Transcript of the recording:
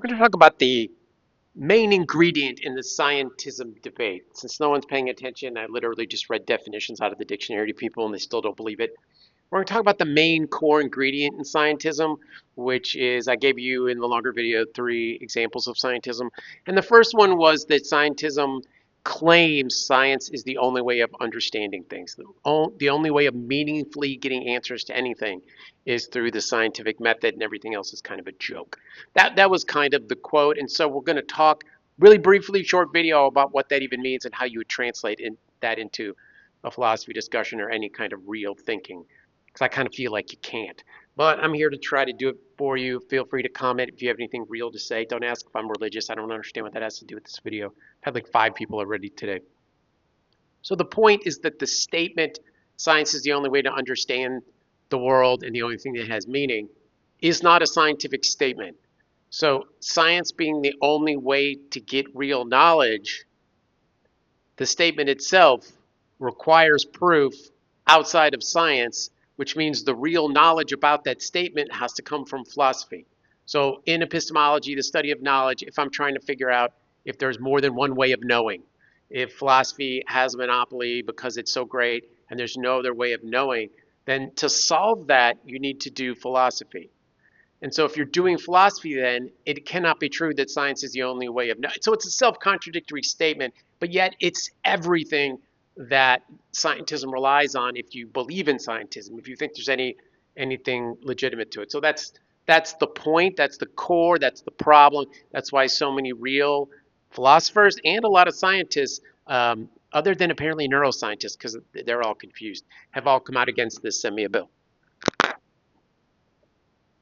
We're going to talk about the main ingredient in the scientism debate. Since no one's paying attention, I literally just read definitions out of the dictionary to people and they still don't believe it. We're going to talk about the main core ingredient in scientism, which is I gave you in the longer video 3 examples of scientism. And the first one was that scientism claims science is the only way of understanding things. The only way of meaningfully getting answers to anything is through the scientific method, and everything else is kind of a joke. That was kind of the quote. And so we're going to talk really briefly, short video about what that even means and how you would translate that into a philosophy discussion or any kind of real thinking, because I kind of feel like you can't. But I'm here to try to do it for you. Feel free to comment if you have anything real to say. Don't ask if I'm religious. I don't understand what that has to do with this video. I've had like 5 people already today. So the point is that the statement, science is the only way to understand the world and the only thing that has meaning, is not a scientific statement. So science being the only way to get real knowledge, the statement itself requires proof outside of science, which means the real knowledge about that statement has to come from philosophy. So in epistemology, the study of knowledge, if I'm trying to figure out if there's more than one way of knowing, if philosophy has a monopoly because it's so great and there's no other way of knowing, then to solve that, you need to do philosophy. And so if you're doing philosophy, then it cannot be true that science is the only way of knowing. So it's a self-contradictory statement, but yet it's everything that scientism relies on if you believe in scientism, if you think there's anything legitimate to it. So that's the point, that's the core, that's the problem. That's why so many real philosophers and a lot of scientists, other than apparently neuroscientists, because they're all confused, have all come out against this. Send me a bill.